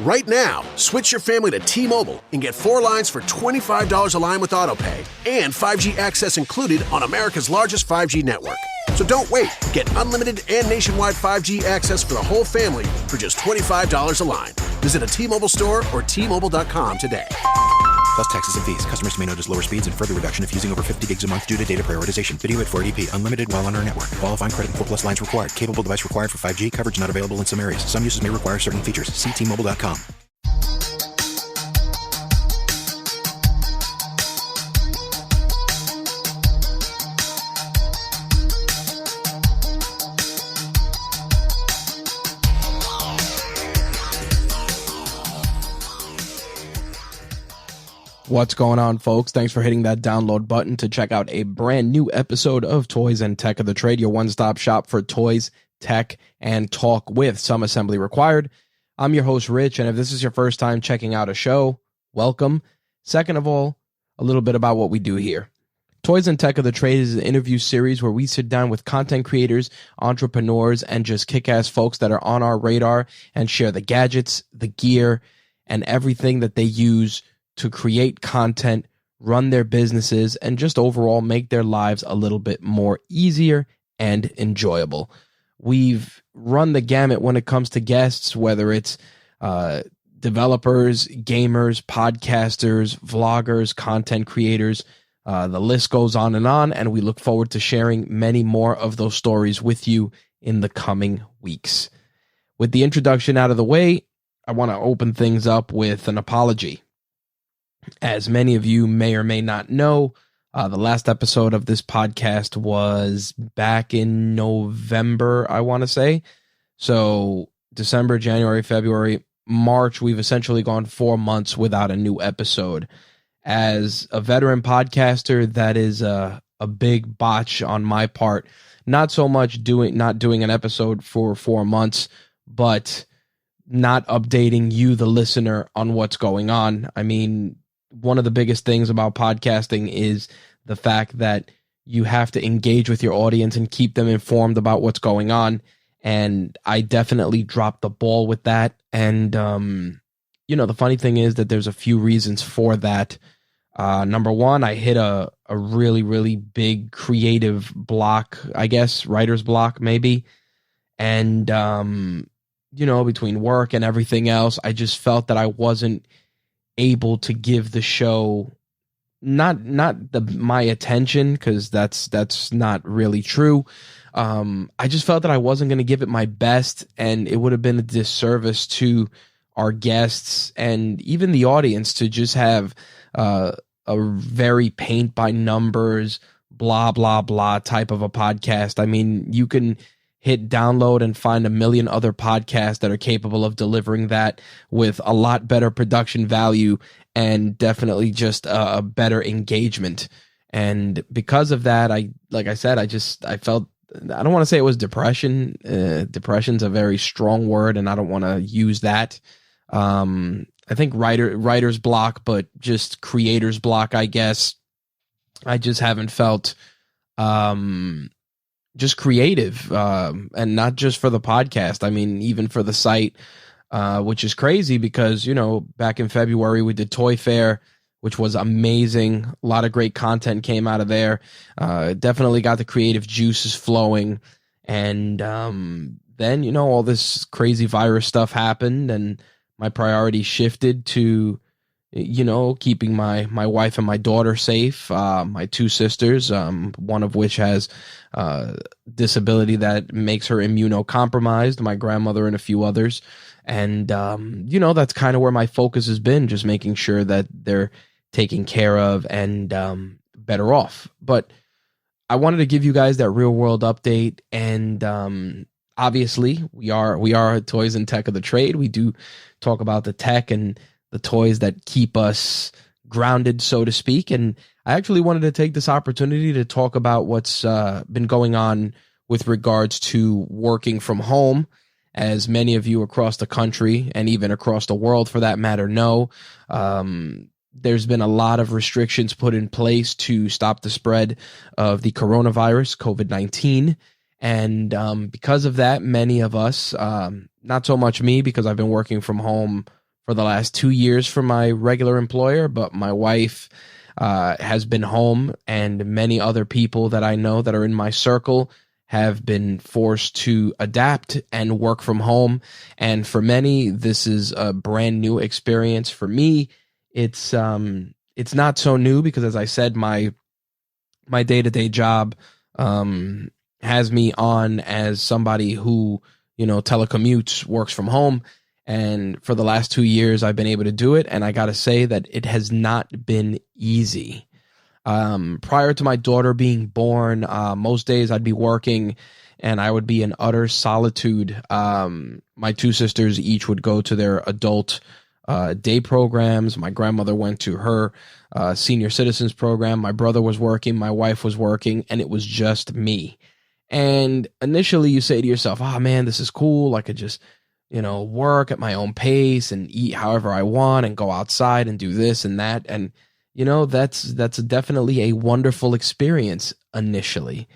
Right now, switch your family to T-Mobile and get 4 lines for $25 a line with AutoPay and 5G access included on America's largest 5G network. So don't wait. Get unlimited and nationwide 5G access for the whole family for just $25 a line. Visit a T-Mobile store or T-Mobile.com today. Plus taxes and fees. Customers may notice lower speeds and further reduction if using over 50 gigs a month due to data prioritization. Video at 480p. Unlimited while on our network. Qualifying credit and 4 plus lines required. Capable device required for 5G. Coverage not available in some areas. Some uses may require certain features. See T-Mobile.com. What's going on, folks? Thanks for hitting that download button to check out a brand new episode of Toys and Tech of the Trade, your one-stop shop for toys, tech, and talk with some assembly required. I'm your host, Rich, and if this is your first time checking out a show, welcome. Second of all, a little bit about what we do here. Toys and Tech of the Trade is an interview series where we sit down with content creators, entrepreneurs, and just kick-ass folks that are on our radar and share the gadgets, the gear, and everything that they use to create content, run their businesses, and just overall make their lives a little bit more easier and enjoyable. We've run the gamut when it comes to guests, whether it's developers, gamers, podcasters, vloggers, content creators. The list goes on, and we look forward to sharing many more of those stories with you in the coming weeks. With the introduction out of the way, I want to open things up with an apology. As many of you may or may not know, the last episode of this podcast was back in November, I want to say. So December, January, February, March, we've essentially gone 4 months without a new episode. As a veteran podcaster, that is a big botch on my part. Not so much not doing an episode for 4 months, but not updating you, the listener, on what's going on. I mean, one of the biggest things about podcasting is the fact that you have to engage with your audience and keep them informed about what's going on. And I definitely dropped the ball with that. And, the funny thing is that there's a few reasons for that. Number one, I hit a really, really big creative block, I guess, writer's block maybe. And, between work and everything else, I just felt that I wasn't able to give the show my attention, because that's not really true. I just felt that I wasn't going to give it my best, and it would have been a disservice to our guests and even the audience to just have a very paint by numbers, blah, blah, blah type of a podcast. I mean, you can hit download and find a million other podcasts that are capable of delivering that with a lot better production value and definitely just a better engagement. And because of that, I felt, I don't want to say it was depression. Depression's a very strong word, and I don't want to use that. I think writer's block, but just creator's block, I guess. I just haven't felt just creative, and not just for the podcast. I mean, even for the site, which is crazy because, back in February we did Toy Fair, which was amazing. A lot of great content came out of there. Definitely got the creative juices flowing. And then, all this crazy virus stuff happened, and my priorities shifted to keeping my wife and my daughter safe, my 2 sisters, one of which has disability that makes her immunocompromised, my grandmother and a few others. And, that's kind of where my focus has been, just making sure that they're taken care of and better off. But I wanted to give you guys that real world update. And obviously, we are Toys and Tech of the Trade. We do talk about the tech and the toys that keep us grounded, so to speak. And I actually wanted to take this opportunity to talk about what's been going on with regards to working from home. As many of you across the country and even across the world, for that matter, know, there's been a lot of restrictions put in place to stop the spread of the coronavirus, COVID-19. And because of that, many of us, not so much me, because I've been working from home for the last 2 years for my regular employer, but my wife has been home, and many other people that I know that are in my circle have been forced to adapt and work from home. And for many, this is a brand new experience. For me, it's not so new because, as I said, my day-to-day job has me on as somebody who, telecommutes, works from home. And for the last 2 years, I've been able to do it. And I got to say that it has not been easy. Prior to my daughter being born, most days I'd be working and I would be in utter solitude. My two sisters each would go to their adult day programs. My grandmother went to her senior citizens program. My brother was working. My wife was working, and it was just me. And initially you say to yourself, oh man, this is cool. I could just, work at my own pace and eat however I want and go outside and do this and that. And that's definitely a wonderful experience initially.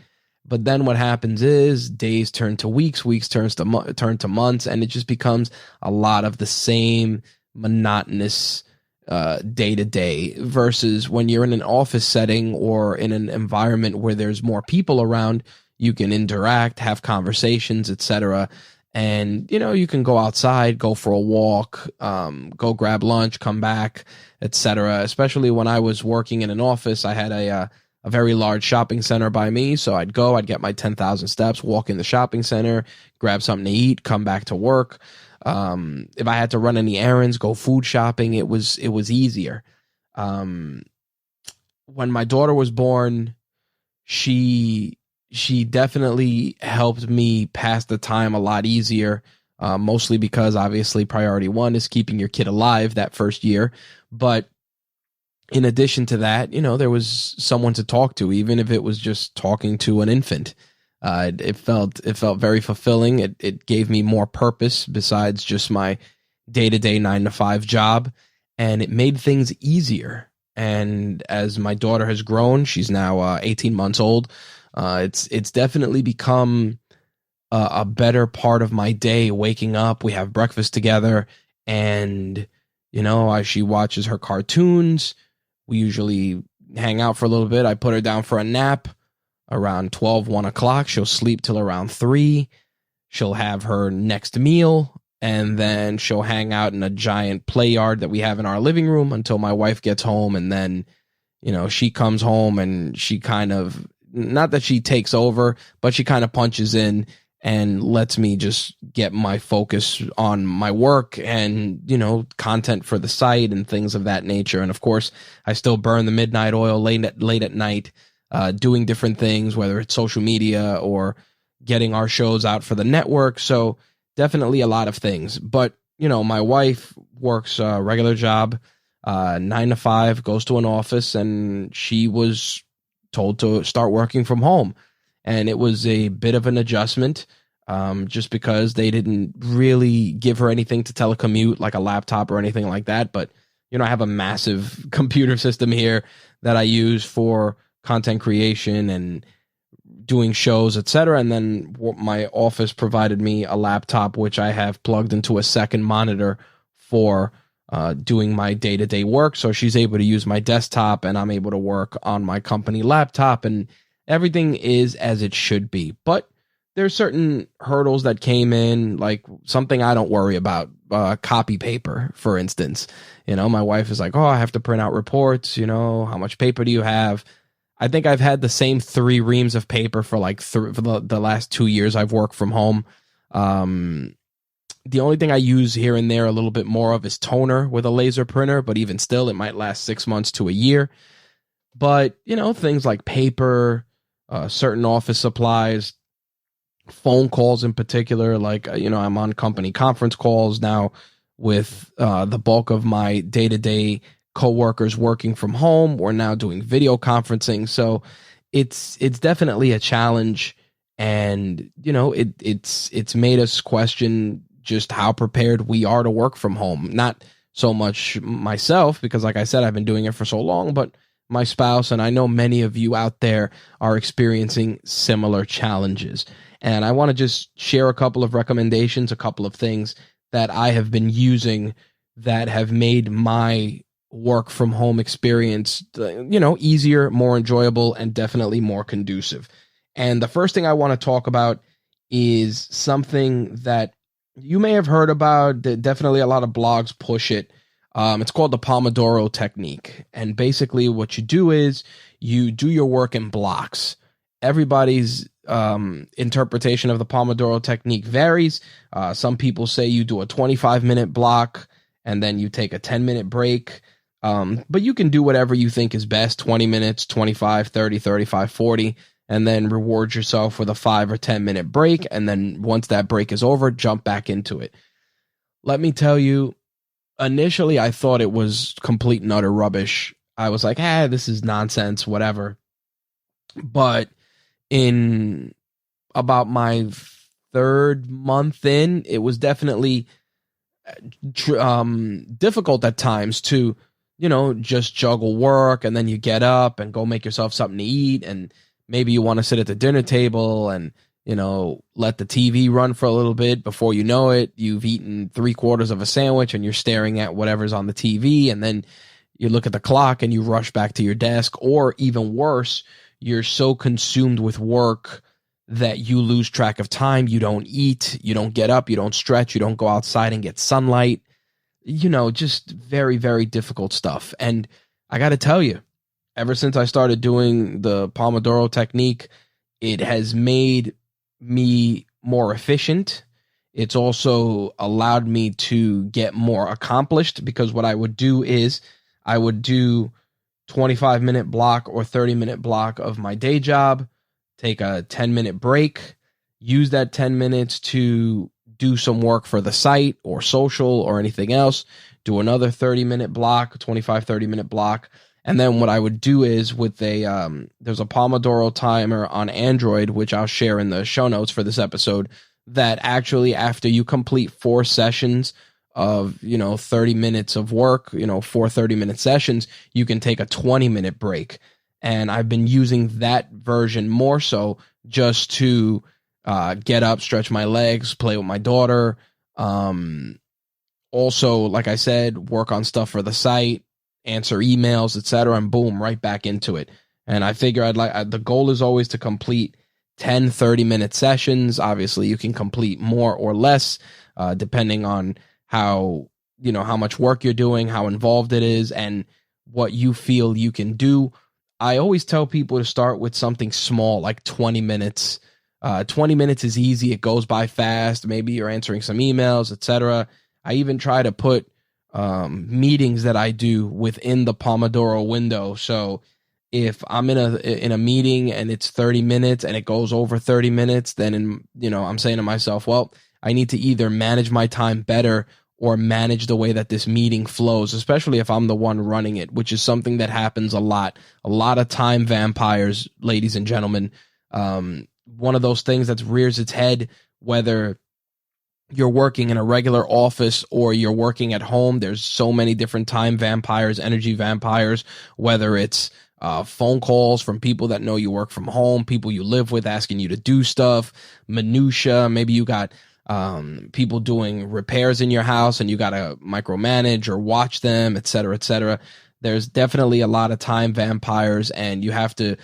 But then what happens is days turn to weeks, weeks turn to months, and it just becomes a lot of the same monotonous day to day, versus when you're in an office setting or in an environment where there's more people around, you can interact, have conversations, etc. And, you can go outside, go for a walk, go grab lunch, come back, etc. Especially when I was working in an office, I had a very large shopping center by me. So I'd get my 10,000 steps, walk in the shopping center, grab something to eat, come back to work. If I had to run any errands, go food shopping, it was easier. When my daughter was born, she definitely helped me pass the time a lot easier, mostly because obviously priority one is keeping your kid alive that first year. But in addition to that, there was someone to talk to, even if it was just talking to an infant. It felt very fulfilling. It gave me more purpose besides just my day-to-day 9-to-5 job, and it made things easier. And as my daughter has grown, she's now 18 months old. It's definitely become a better part of my day. Waking up, we have breakfast together, and she watches her cartoons. We usually hang out for a little bit. I put her down for a nap around 12, 1 o'clock. She'll sleep till around 3. She'll have her next meal, and then she'll hang out in a giant play yard that we have in our living room until my wife gets home. And then, she comes home and she kind of, not that she takes over, but she kind of punches in and lets me just get my focus on my work and, content for the site and things of that nature. And of course, I still burn the midnight oil late at night, doing different things, whether it's social media or getting our shows out for the network. So definitely a lot of things. But, my wife works a regular job, 9-to-5, goes to an office, and she was told to start working from home. And it was a bit of an adjustment, just because they didn't really give her anything to telecommute, like a laptop or anything like that. But, I have a massive computer system here that I use for content creation and doing shows, etc. And then my office provided me a laptop, which I have plugged into a second monitor for doing my day-to-day work. So she's able to use my desktop and I'm able to work on my company laptop, and everything is as it should be. But there's certain hurdles that came in, like something I don't worry about, copy paper, for instance. My wife is like, oh, I have to print out reports. How much paper do you have? I think I've had the same 3 reams of paper for like for the last 2 years I've worked from home. The only thing I use here and there a little bit more of is toner with a laser printer, but even still, it might last 6 months to a year. But, things like paper, certain office supplies, phone calls in particular, like, I'm on company conference calls now with the bulk of my day-to-day coworkers working from home. We're now doing video conferencing. So it's definitely a challenge. And, it's made us question just how prepared we are to work from home. Not so much myself, because like I said, I've been doing it for so long, but my spouse, and I know many of you out there are experiencing similar challenges. And I want to just share a couple of recommendations, a couple of things that I have been using that have made my work from home experience, easier, more enjoyable, and definitely more conducive. And the first thing I want to talk about is something that you may have heard about. Definitely a lot of blogs push it. It's called the Pomodoro technique. And basically what you do is you do your work in blocks. Everybody's interpretation of the Pomodoro technique varies. Some people say you do a 25-minute block and then you take a 10-minute break. But you can do whatever you think is best, 20 minutes, 25, 30, 35, 40, and then reward yourself with a 5 or 10-minute break. And then once that break is over, jump back into it. Let me tell you, initially I thought it was complete and utter rubbish. I was like, this is nonsense, whatever. But in about my third month in, it was definitely difficult at times to, just juggle work, and then you get up and go make yourself something to eat, and maybe you want to sit at the dinner table and, let the TV run for a little bit. Before you know it, you've eaten 3/4 of a sandwich and you're staring at whatever's on the TV, and then you look at the clock and you rush back to your desk. Or even worse, you're so consumed with work that you lose track of time. You don't eat, you don't get up, you don't stretch, you don't go outside and get sunlight. Just very, very difficult stuff. And I got to tell you, ever since I started doing the Pomodoro technique, it has made me more efficient. It's also allowed me to get more accomplished, because what I would do is I would do 25-minute block or 30-minute block of my day job, take a 10-minute break, use that 10 minutes to do some work for the site or social or anything else, do another 30-minute block, 25, 30-minute block. And then what I would do is with there's a Pomodoro timer on Android, which I'll share in the show notes for this episode, that actually after you complete 4 sessions of, 30 minutes of work, 4 30-minute sessions, you can take a 20-minute break. And I've been using that version more so just to get up, stretch my legs, play with my daughter. Also, like I said, work on stuff for the site, answer emails, etc., and boom, right back into it. And I figure the goal is always to complete 10 30-minute sessions. Obviously, you can complete more or less, depending on how much work you're doing, how involved it is, and what you feel you can do. I always tell people to start with something small, like 20 minutes. 20 minutes is easy. It goes by fast. Maybe you're answering some emails, etc. I even try to put meetings that I do within the Pomodoro window. So if I'm in a meeting and it's 30 minutes and it goes over 30 minutes, then I'm saying to myself, well, I need to either manage my time better or manage the way that this meeting flows, especially if I'm the one running it, which is something that happens a lot. A lot of time vampires, ladies and gentlemen. One of those things that rears its head, whether you're working in a regular office or you're working at home. There's so many different time vampires, energy vampires, whether it's phone calls from people that know you work from home, people you live with asking you to do stuff, minutia. Maybe you got people doing repairs in your house and you got to micromanage or watch them, et cetera, et cetera. There's definitely a lot of time vampires, and you have to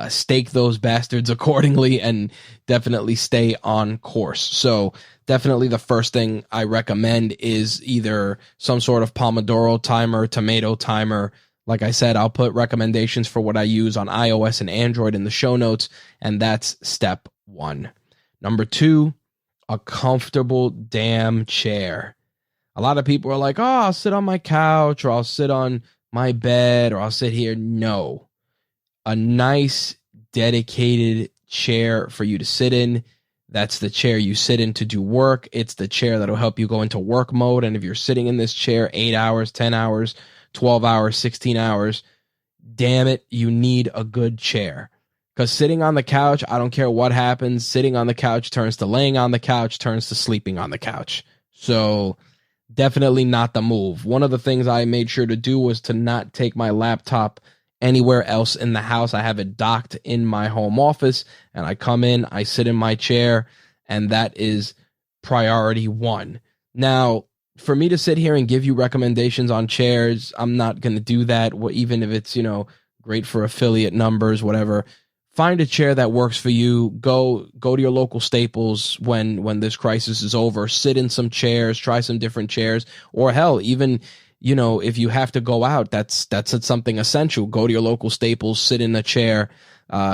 stake those bastards accordingly and definitely stay on course. So definitely the first thing I recommend is either some sort of Pomodoro timer, tomato timer. Like I said, I'll put recommendations for what I use on iOS and Android in the show notes, and that's step 1. Number 2, a comfortable damn chair. A lot of people are like, oh, I'll sit on my couch, or I'll sit on my bed, or I'll sit here. No. A nice, dedicated chair for you to sit in. That's the chair you sit in to do work. It's the chair that'll help you go into work mode. And if you're sitting in this chair 8 hours, 10 hours, 12 hours, 16 hours, damn it, you need a good chair. Because sitting on the couch, I don't care what happens, sitting on the couch turns to laying on the couch, turns to sleeping on the couch. So definitely not the move. One of the things I made sure to do was to not take my laptop anywhere else in the house. I have it docked in my home office, and I come in, I sit in my chair, and that is priority 1. Now, for me to sit here and give you recommendations on chairs, I'm not going to do that. Even if it's, great for affiliate numbers, whatever. Find a chair that works for you. Go to your local Staples when this crisis is over. Sit in some chairs, try some different chairs, or hell, even, if you have to go out, that's something essential. Go to your local Staples, sit in a chair.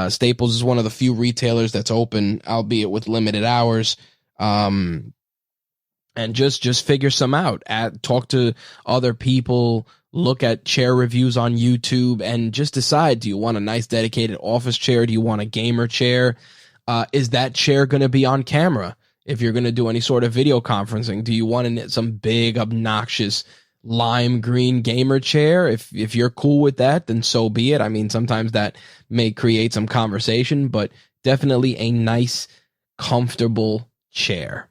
Staples is one of the few retailers that's open, albeit with limited hours. And just figure some out. Talk to other people, look at chair reviews on YouTube, and just decide, do you want a nice dedicated office chair? Do you want a gamer chair? Is that chair going to be on camera? If you're going to do any sort of video conferencing, do you want some big, obnoxious lime green gamer chair? If you're cool with that, then so be it. I mean, sometimes that may create some conversation, but definitely a nice, comfortable chair.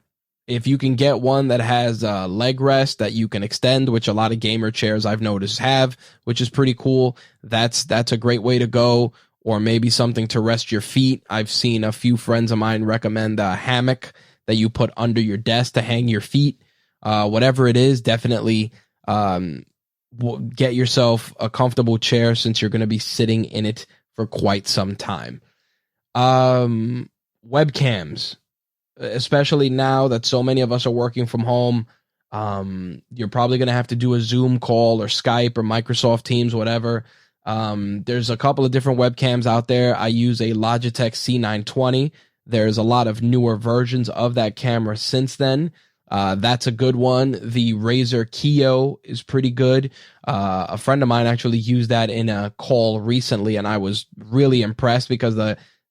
If you can get one that has a leg rest that you can extend, which a lot of gamer chairs I've noticed have, which is pretty cool, that's a great way to go. Or maybe something to rest your feet. I've seen a few friends of mine recommend a hammock that you put under your desk to hang your feet. Whatever it is, definitely get yourself a comfortable chair since you're going to be sitting in it for quite some time. Webcams. Especially now that so many of us are working from home, you're probably going to have to do a Zoom call or Skype or Microsoft Teams, whatever. There's a couple of different webcams out there. I use a Logitech C920. There's a lot of newer versions of that camera since then. That's a good one. The Razer Kiyo is pretty good. A friend of mine actually used that in a call recently, and I was really impressed because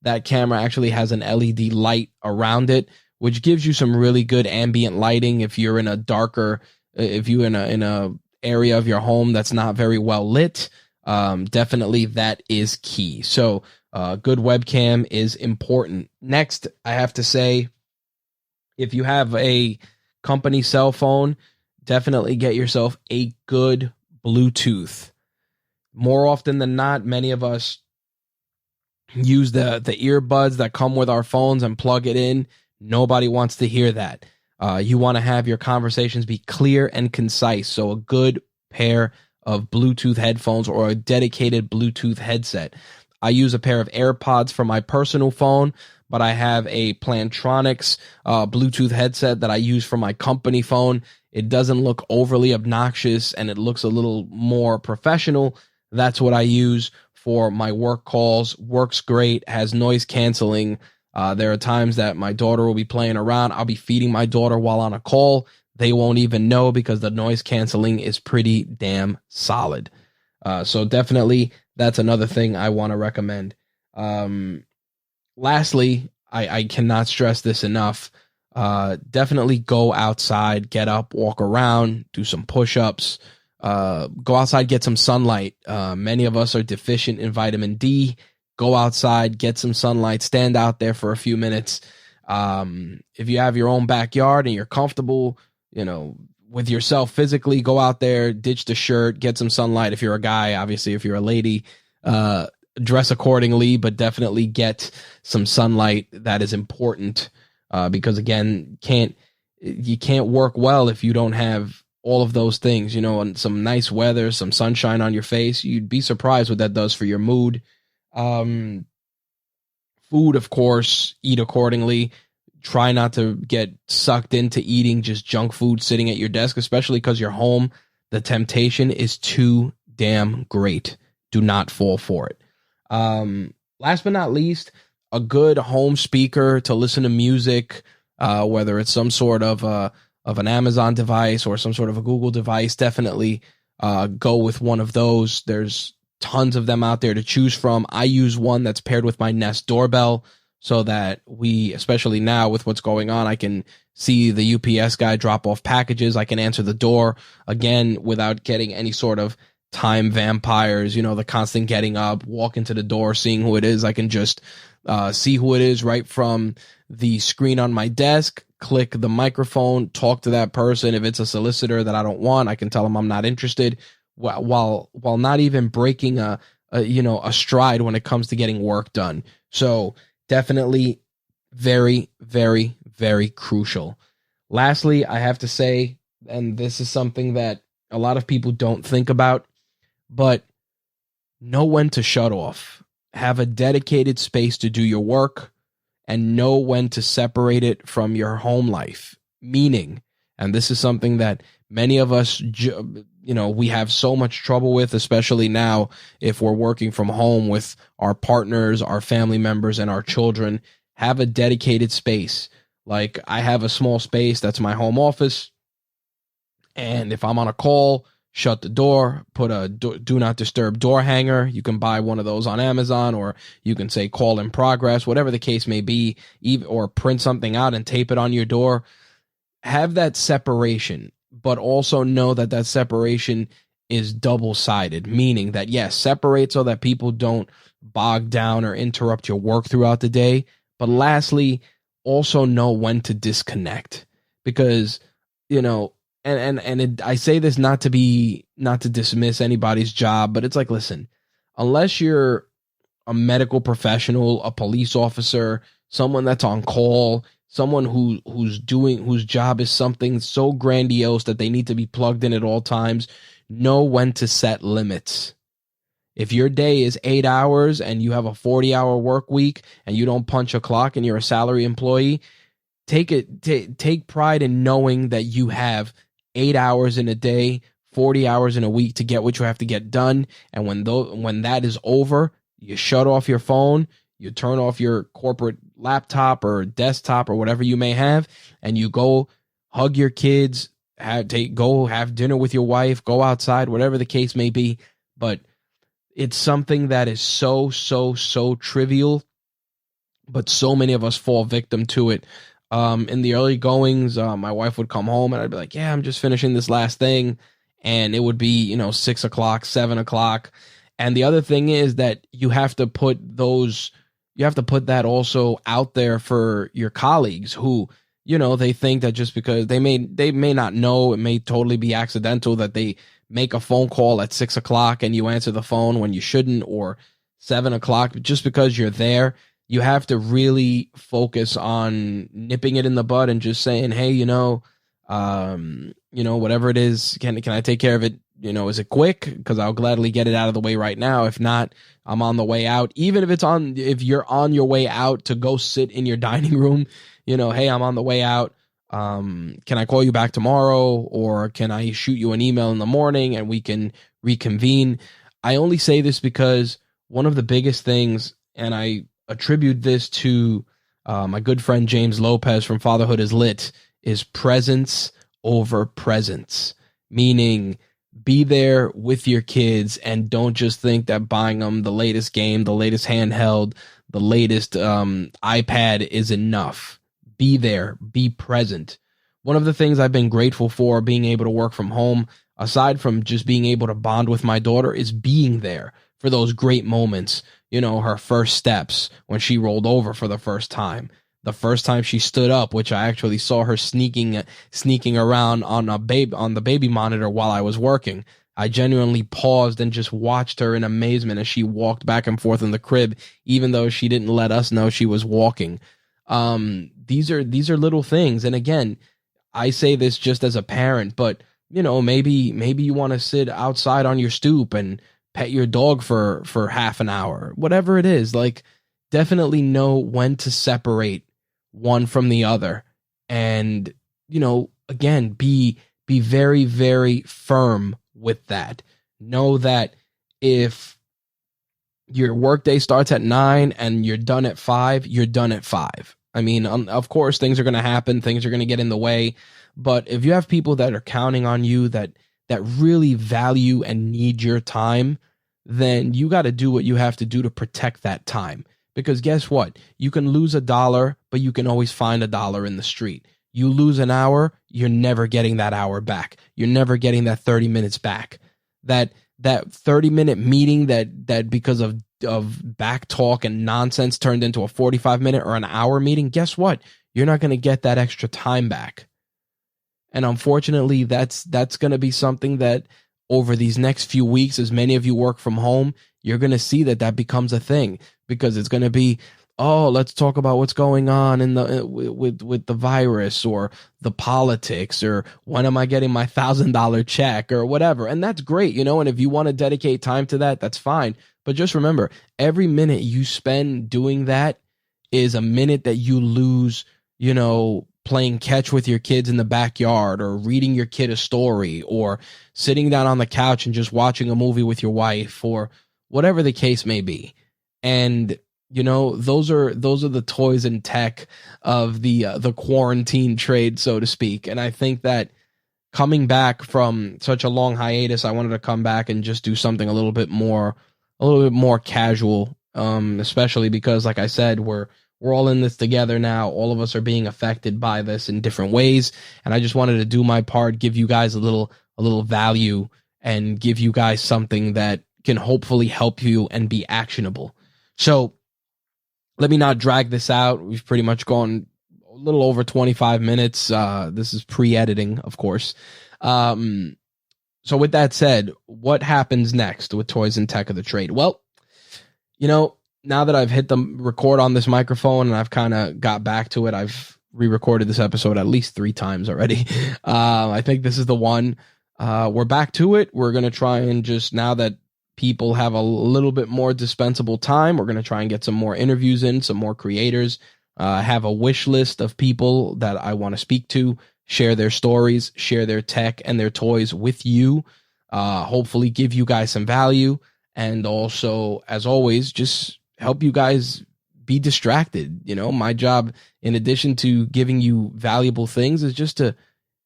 that camera actually has an LED light around it, which gives you some really good ambient lighting if you're in a darker, if you're in a area of your home that's not very well lit. Definitely that is key. So good webcam is important. Next, I have to say, if you have a company cell phone, definitely get yourself a good Bluetooth. More often than not, many of us use the earbuds that come with our phones and plug it in. Nobody wants to hear that. You want to have your conversations be clear and concise. So a good pair of Bluetooth headphones or a dedicated Bluetooth headset. I use a pair of AirPods for my personal phone, but I have a Plantronics Bluetooth headset that I use for my company phone. It doesn't look overly obnoxious and it looks a little more professional. That's what I use for my work calls. Works great, has noise canceling. There are times that my daughter will be playing around. I'll be feeding my daughter while on a call. They won't even know because the noise canceling is pretty damn solid. So definitely that's another thing I want to recommend. Lastly, I cannot stress this enough. Definitely go outside, get up, walk around, do some push-ups. Go outside, get some sunlight. Many of us are deficient in vitamin D. Go outside, get some sunlight, stand out there for a few minutes. If you have your own backyard and you're comfortable, with yourself physically, go out there, ditch the shirt, get some sunlight. If you're a guy, obviously, if you're a lady, dress accordingly, but definitely get some sunlight. That is important, because again, you can't work well if you don't have all of those things, and some nice weather, some sunshine on your face. You'd be surprised what that does for your mood. Food, of course, eat accordingly. Try not to get sucked into eating just junk food sitting at your desk, especially because you're home. The temptation is too damn great. Do not fall for it. Last but not least, a good home speaker to listen to music, whether it's some sort of an Amazon device or some sort of a Google device. Definitely go with one of those. There's tons of them out there to choose from. I use one that's paired with my Nest doorbell so that especially now with what's going on, I can see the UPS guy drop off packages. I can answer the door again without getting any sort of time vampires, the constant getting up, walk into the door, seeing who it is. I can just see who it is right from the screen on my desk, click the microphone, talk to that person. If it's a solicitor that I don't want, I can tell them I'm not interested, while not even breaking a stride when it comes to getting work done. So definitely very, very, very crucial. Lastly, I have to say and this is something that a lot of people don't think about, but know when to shut off. Have a dedicated space to do your work, and know when to separate it from your home life. Meaning, and this is something that many of us, we have so much trouble with, especially now if we're working from home with our partners, our family members, and our children. Have a dedicated space. Like, I have a small space that's my home office, and if I'm on a call, shut the door, put a do not disturb door hanger. You can buy one of those on Amazon, or you can say call in progress, whatever the case may be, or print something out and tape it on your door. Have that separation, but also know that that separation is double-sided, meaning that, yes, separate so that people don't bog down or interrupt your work throughout the day. But lastly, also know when to disconnect, because, I say this not to dismiss anybody's job, but it's like, listen, unless you're a medical professional, a police officer, someone that's on call, someone whose job is something so grandiose that they need to be plugged in at all times, know when to set limits. If your day is 8 hours and you have a 40-hour work week and you don't punch a clock and you're a salary employee, take pride in knowing that you have 8 hours in a day, 40 hours in a week to get what you have to get done. And when that is over, you shut off your phone, you turn off your corporate laptop or desktop or whatever you may have, and you go hug your kids, go have dinner with your wife, go outside, whatever the case may be. But it's something that is so trivial, but so many of us fall victim to it. In the early goings, my wife would come home and I'd be like, yeah, I'm just finishing this last thing. And it would be, 6 o'clock, 7 o'clock. And the other thing is that you have to put that also out there for your colleagues who, they think that just because they may not know, it may totally be accidental that they make a phone call at 6 o'clock and you answer the phone when you shouldn't, or 7 o'clock, just because you're there. You have to really focus on nipping it in the bud and just saying, hey, whatever it is, can I take care of it? Is it quick? Because I'll gladly get it out of the way right now. If not, I'm on the way out. Even if you're on your way out to go sit in your dining room, hey, I'm on the way out. Can I call you back tomorrow? Or can I shoot you an email in the morning and we can reconvene? I only say this because one of the biggest things, and I attribute this to my good friend James Lopez from Fatherhood is Lit, is presence over presence. Meaning, be there with your kids and don't just think that buying them the latest game, the latest handheld, the latest iPad is enough. Be there, be present. One of the things I've been grateful for being able to work from home, aside from just being able to bond with my daughter, is being there for those great moments. Her first steps when she rolled over for the first time, the first time she stood up, which I actually saw her sneaking around on the baby monitor while I was working. I genuinely paused and just watched her in amazement as she walked back and forth in the crib, even though she didn't let us know she was walking. These are little things. And again, I say this just as a parent, but maybe you want to sit outside on your stoop and pet your dog for half an hour, whatever it is. Like, definitely know when to separate one from the other. And, again, be very, very firm with that. Know that if your workday starts at 9 and you're done at 5, you're done at 5. I mean, of course, things are going to happen. Things are going to get in the way. But if you have people that are counting on you, that really value and need your time, then you got to do what you have to do to protect that time. Because guess what? You can lose $1, but you can always find $1 in the street. You lose an hour, you're never getting that hour back. You're never getting that 30 minutes back. That 30-minute meeting that because of back talk and nonsense turned into a 45-minute or an hour meeting, guess what? You're not going to get that extra time back. And unfortunately, that's going to be something that over these next few weeks, as many of you work from home, you're going to see that becomes a thing, because it's going to be, oh, let's talk about what's going on in the with the virus or the politics, or when am I getting my $1,000 check or whatever. And that's great, and if you want to dedicate time to that, that's fine. But just remember, every minute you spend doing that is a minute that you lose, playing catch with your kids in the backyard, or reading your kid a story, or sitting down on the couch and just watching a movie with your wife, or whatever the case may be. And those are the toys and tech of the quarantine trade, so to speak. And I think that coming back from such a long hiatus, I wanted to come back and just do something a little bit more casual, especially because, like I said, we're all in this together now. All of us are being affected by this in different ways. And I just wanted to do my part, give you guys a little value, and give you guys something that can hopefully help you and be actionable. So let me not drag this out. We've pretty much gone a little over 25 minutes. This is pre-editing, of course. So with that said, what happens next with Toys and Tech of the Trade? Well, now that I've hit the record on this microphone and I've kind of got back to it, I've re-recorded this episode at least 3 times already. I think this is the one. We're back to it. We're going to try and just, now that people have a little bit more dispensable time, we're going to try and get some more interviews in, some more creators, have a wish list of people that I want to speak to, share their stories, share their tech and their toys with you, hopefully give you guys some value, and also, as always, just help you guys be distracted. My job, in addition to giving you valuable things, is just to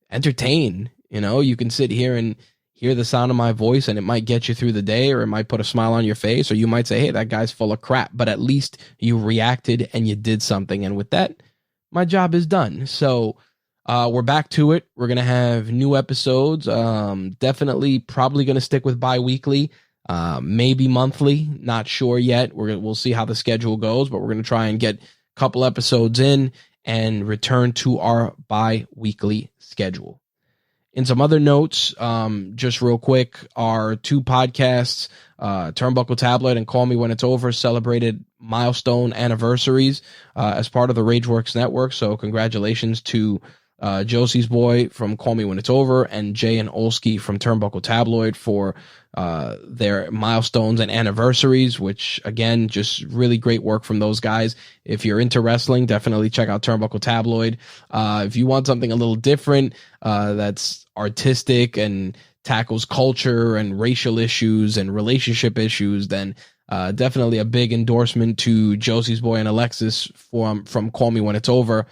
entertain. You can sit here and hear the sound of my voice and it might get you through the day, or it might put a smile on your face, or you might say, hey, that guy's full of crap, but at least you reacted and you did something. And with that, my job is done. So we're back to it. We're going to have new episodes. Definitely probably going to stick with bi-weekly, maybe monthly, not sure yet. We'll see how the schedule goes, but we're going to try and get a couple episodes in and return to our bi-weekly schedule. In some other notes, just real quick, our 2 podcasts, Turnbuckle Tabloid and Call Me When It's Over, celebrated milestone anniversaries as part of the Rageworks Network. So congratulations to Josie's Boy from Call Me When It's Over and Jay and Olsky from Turnbuckle Tabloid for their milestones and anniversaries, which, again, just really great work from those guys. If you're into wrestling, definitely check out Turnbuckle Tabloid. If you want something a little different, that's artistic and tackles culture and racial issues and relationship issues, then definitely a big endorsement to Josie's Boy and Alexis from Call Me When It's Over.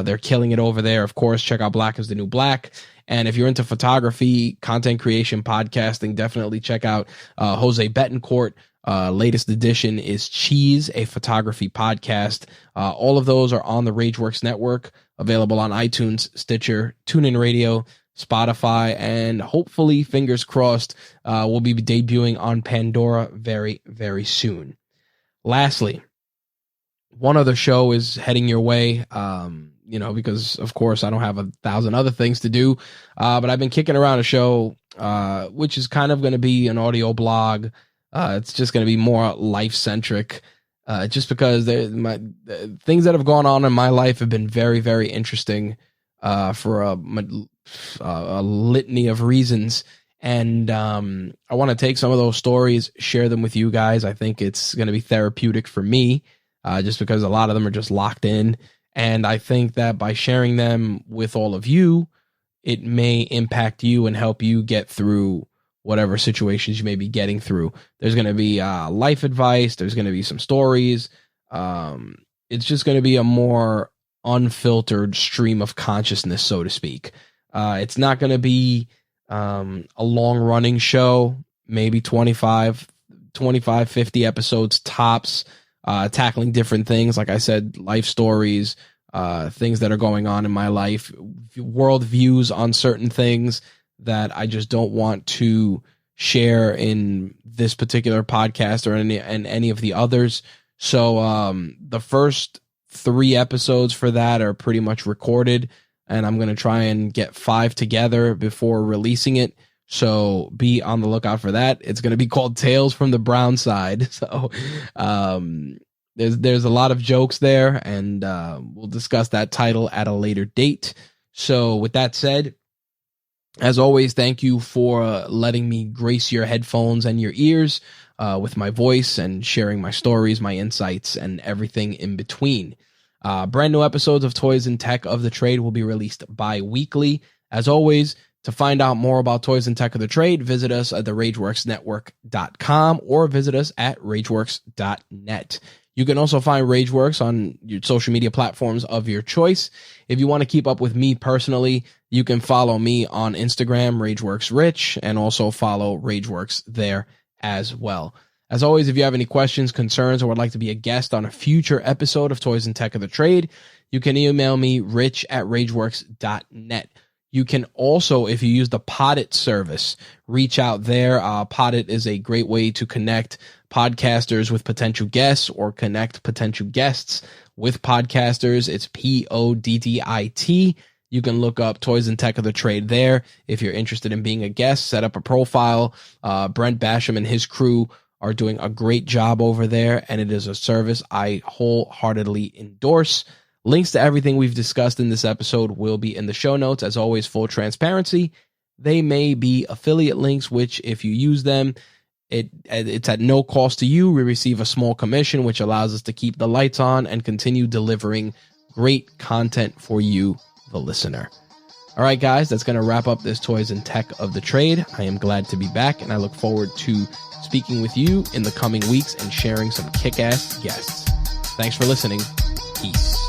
They're killing it over there. Of course, check out Black is the New Black. And if you're into photography, content creation, podcasting, definitely check out Jose Betancourt. Latest edition is Cheese, a photography podcast. All of those are on the Rageworks Network, available on iTunes, Stitcher, TuneIn Radio, Spotify, and hopefully, fingers crossed, we'll be debuting on Pandora very, very soon. Lastly, one other show is heading your way, because, of course, I don't have 1,000 other things to do. But I've been kicking around a show, which is kind of going to be an audio blog. It's just going to be more life-centric, just because things that have gone on in my life have been very, very interesting for a litany of reasons. And I want to take some of those stories, share them with you guys. I think it's going to be therapeutic for me, just because a lot of them are just locked in. And I think that by sharing them with all of you, it may impact you and help you get through whatever situations you may be getting through. There's going to be life advice. There's going to be some stories. It's just going to be a more unfiltered stream of consciousness, so to speak. It's not going to be a long running show, maybe 25, 50 episodes tops, tackling different things. Like I said, life stories, things that are going on in my life, world views on certain things that I just don't want to share in this particular podcast or in any of the others. So the first 3 episodes for that are pretty much recorded, and I'm going to try and get 5 together before releasing it. So be on the lookout for that. It's going to be called Tales from the Brown Side. So there's a lot of jokes there, and we'll discuss that title at a later date. So with that said, as always, thank you for letting me grace your headphones and your ears with my voice and sharing my stories, my insights, and everything in between. Brand new episodes of Toys and Tech of the Trade will be released bi-weekly. As always, to find out more about Toys and Tech of the Trade, visit us at therageworksnetwork.com or visit us at rageworks.net. You can also find Rageworks on your social media platforms of your choice. If you want to keep up with me personally, you can follow me on Instagram, RageWorksRich, and also follow Rageworks there as well. As always, if you have any questions, concerns, or would like to be a guest on a future episode of Toys and Tech of the Trade, you can email me, rich@rageworks.net. You can also, if you use the Podit service, reach out there. Podit is a great way to connect podcasters with potential guests or connect potential guests with podcasters. It's PODDIT. You can look up Toys and Tech of the Trade there. If you're interested in being a guest, set up a profile. Brent Basham and his crew are doing a great job over there, and it is a service I wholeheartedly endorse. Links to everything we've discussed in this episode will be in the show notes. As always, full transparency. They may be affiliate links, which if you use them, it's at no cost to you. We receive a small commission, which allows us to keep the lights on and continue delivering great content for you, the listener. All right, guys, that's going to wrap up this Toys and Tech of the Trade. I am glad to be back, and I look forward to speaking with you in the coming weeks and sharing some kick-ass guests. Thanks for listening. Peace.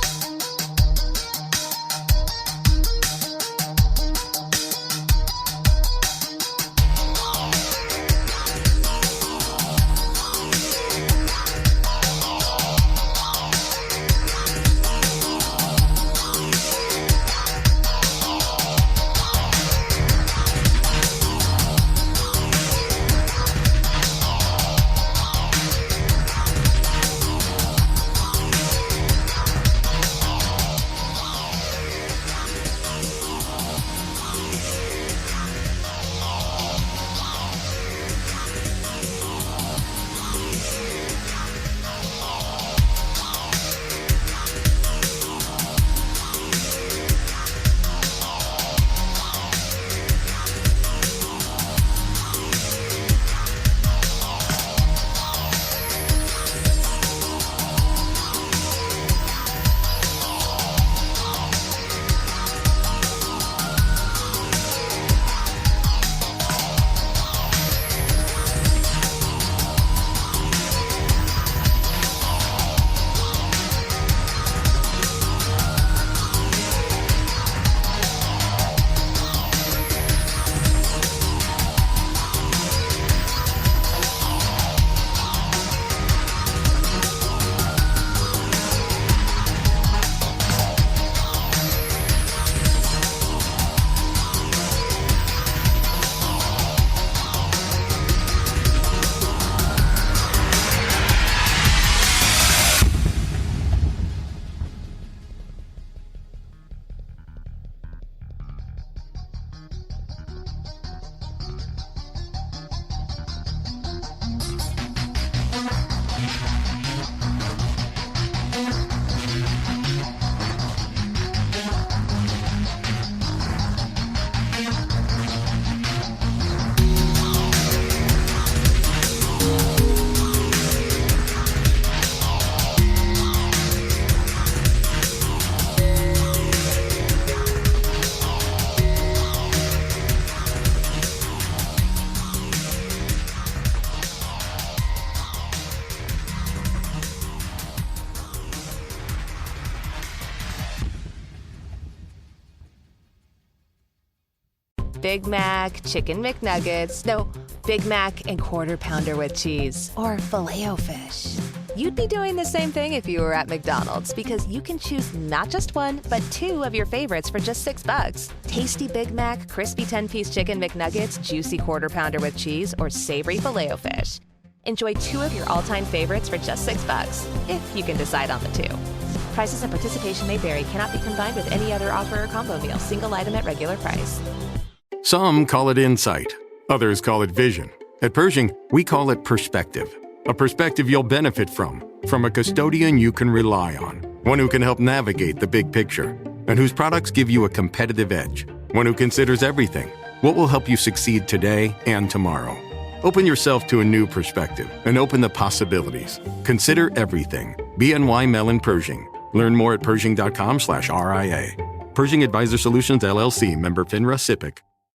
Big Mac, Chicken McNuggets, no, Big Mac and Quarter Pounder with cheese, or Filet-O-Fish. You'd be doing the same thing if you were at McDonald's, because you can choose not just one, but two of your favorites for just $6. Tasty Big Mac, crispy 10-piece Chicken McNuggets, juicy Quarter Pounder with cheese, or savory Filet-O-Fish. Enjoy two of your all-time favorites for just $6, if you can decide on the two. Prices and participation may vary, cannot be combined with any other offer or combo meal, single item at regular price. Some call it insight. Others call it vision. At Pershing, we call it perspective. a perspective you'll benefit from a custodian you can rely on, one who can help navigate the big picture, and whose products give you a competitive edge, one who considers everything, what will help you succeed today and tomorrow. Open yourself to a new perspective and open the possibilities. Consider everything. BNY Mellon Pershing. Learn more at Pershing.com/RIA. Pershing Advisor Solutions, LLC, member FINRA SIPC.